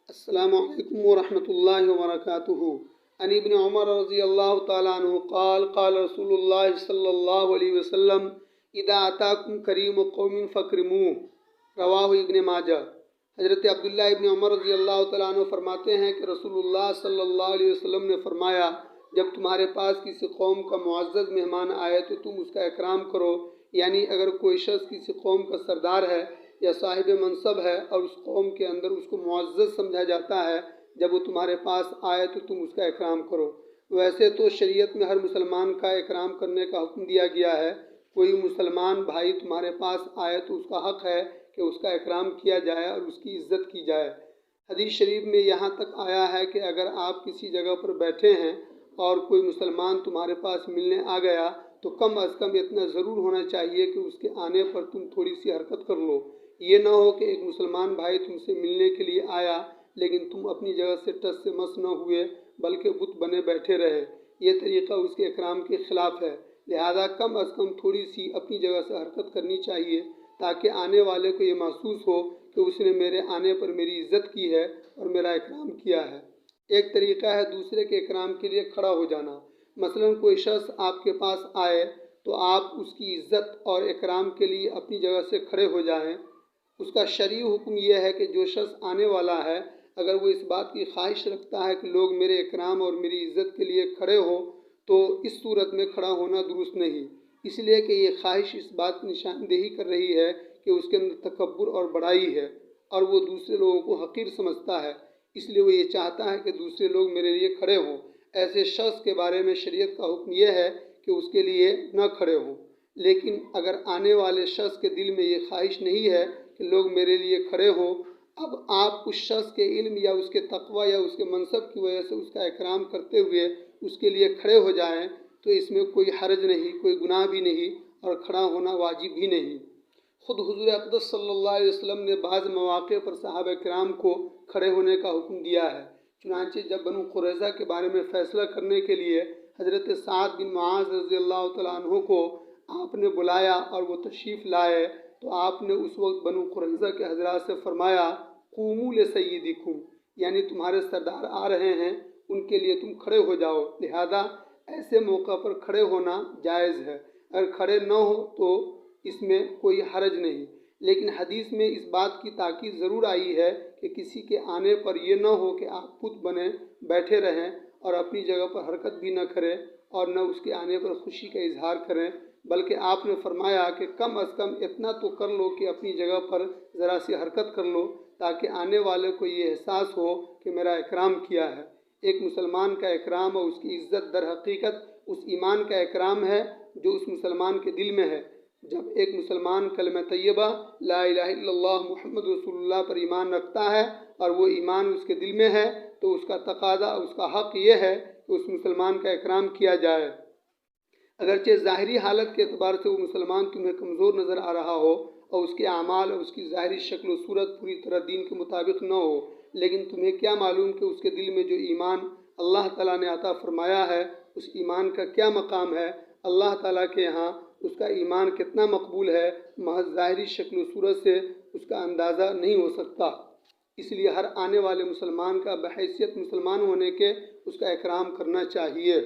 السلام علیکم ورحمۃ اللہ وبرکاتہ۔ عن ابن عمر رضی اللہ تعالیٰ عنہ قال قال رسول اللہ صلی اللہ علیہ وسلم اذا اتاکم کریم قوم فاکرموہ، رواہ ابن ماجہ۔ حضرت عبداللہ ابن عمر رضی اللہ تعالیٰ عنہ فرماتے ہیں کہ رسول اللہ صلی اللہ علیہ وسلم نے فرمایا، جب تمہارے پاس کسی قوم کا معزز مہمان آئے تو تم اس کا اکرام کرو، یعنی اگر کوئی شخص کسی قوم کا سردار ہے یا صاحب منصب ہے اور اس قوم کے اندر اس کو معزز سمجھا جاتا ہے، جب وہ تمہارے پاس آئے تو تم اس کا اکرام کرو۔ ویسے تو شریعت میں ہر مسلمان کا اکرام کرنے کا حکم دیا گیا ہے۔ کوئی مسلمان بھائی تمہارے پاس آئے تو اس کا حق ہے کہ اس کا اکرام کیا جائے اور اس کی عزت کی جائے۔ حدیث شریف میں یہاں تک آیا ہے کہ اگر آپ کسی جگہ پر بیٹھے ہیں اور کوئی مسلمان تمہارے پاس ملنے آ گیا تو کم از کم اتنا ضرور ہونا چاہیے کہ اس کے آنے پر تم تھوڑی سی حرکت کر لو۔ یہ نہ ہو کہ ایک مسلمان بھائی تم سے ملنے کے لیے آیا لیکن تم اپنی جگہ سے ٹس سے مس نہ ہوئے بلکہ بت بنے بیٹھے رہے۔ یہ طریقہ اس کے اکرام کے خلاف ہے، لہذا کم از کم تھوڑی سی اپنی جگہ سے حرکت کرنی چاہیے تاکہ آنے والے کو یہ محسوس ہو کہ اس نے میرے آنے پر میری عزت کی ہے اور میرا اکرام کیا ہے۔ ایک طریقہ ہے دوسرے کے اکرام کے لیے کھڑا ہو جانا۔ مثلاً کوئی شخص آپ کے پاس آئے تو آپ اس کی عزت اور اکرام کے لیے اپنی جگہ سے کھڑے ہو جائیں۔ اس کا شرعی حکم یہ ہے کہ جو شخص آنے والا ہے اگر وہ اس بات کی خواہش رکھتا ہے کہ لوگ میرے اکرام اور میری عزت کے لیے کھڑے ہوں تو اس صورت میں کھڑا ہونا درست نہیں، اس لیے کہ یہ خواہش اس بات کی نشاندہی کر رہی ہے کہ اس کے اندر تکبر اور بڑائی ہے اور وہ دوسرے لوگوں کو حقیر سمجھتا ہے، اس لیے وہ یہ چاہتا ہے کہ دوسرے لوگ میرے لیے کھڑے ہوں۔ ایسے شخص کے بارے میں شریعت کا حکم یہ ہے کہ اس کے لیے نہ کھڑے ہوں۔ لیکن اگر آنے والے شخص کے دل میں یہ خواہش نہیں ہے کہ لوگ میرے لیے کھڑے ہوں، اب آپ اس شخص کے علم یا اس کے تقوی یا اس کے منصب کی وجہ سے اس کا اکرام کرتے ہوئے اس کے لیے کھڑے ہو جائیں تو اس میں کوئی حرج نہیں، کوئی گناہ بھی نہیں اور کھڑا ہونا واجب بھی نہیں۔ خود حضور اقدس صلی اللہ علیہ وسلم نے بعض مواقع پر صحابہ کرام کو کھڑے ہونے کا حکم دیا ہے۔ چنانچہ جب بنو قریظہ کے بارے میں فیصلہ کرنے کے لیے حضرت سعد بن معاذ رضی اللہ تعالیٰ عنہ کو آپ نے بلایا اور وہ تشریف لائے تو آپ نے اس وقت بنو قریظہ کے حضرات سے فرمایا قوموا لسیدکم، یعنی تمہارے سردار آ رہے ہیں ان کے لیے تم کھڑے ہو جاؤ، لہذا ایسے موقع پر کھڑے ہونا جائز ہے۔ اگر کھڑے نہ ہو تو اس میں کوئی حرج نہیں، لیکن حدیث میں اس بات کی تاکید ضرور آئی ہے کہ کسی کے آنے پر یہ نہ ہو کہ آپ بت بنے بیٹھے رہیں اور اپنی جگہ پر حرکت بھی نہ کریں اور نہ اس کے آنے پر خوشی کا اظہار کریں، بلکہ آپ نے فرمایا کہ کم از کم اتنا تو کر لو کہ اپنی جگہ پر ذرا سی حرکت کر لو تاکہ آنے والے کو یہ احساس ہو کہ میرا اکرام کیا ہے۔ ایک مسلمان کا اکرام اور اس کی عزت در حقیقت اس ایمان کا اکرام ہے جو اس مسلمان کے دل میں ہے۔ جب ایک مسلمان کلمہ طیبہ لا الہ الا اللہ محمد رسول اللہ پر ایمان رکھتا ہے اور وہ ایمان اس کے دل میں ہے تو اس کا تقاضا، اس کا حق یہ ہے کہ اس مسلمان کا اکرام کیا جائے۔ اگرچہ ظاہری حالت کے اعتبار سے وہ مسلمان تمہیں کمزور نظر آ رہا ہو اور اس کے اعمال اور اس کی ظاہری شکل و صورت پوری طرح دین کے مطابق نہ ہو، لیکن تمہیں کیا معلوم کہ اس کے دل میں جو ایمان اللہ تعالیٰ نے عطا فرمایا ہے اس ایمان کا کیا مقام ہے، اللہ تعالیٰ کے یہاں اس کا ایمان کتنا مقبول ہے، محض ظاہری شکل و صورت سے اس کا اندازہ نہیں ہو سکتا۔ اس لیے ہر آنے والے مسلمان کا بحیثیت مسلمان ہونے کے اس کا اکرام کرنا چاہیے۔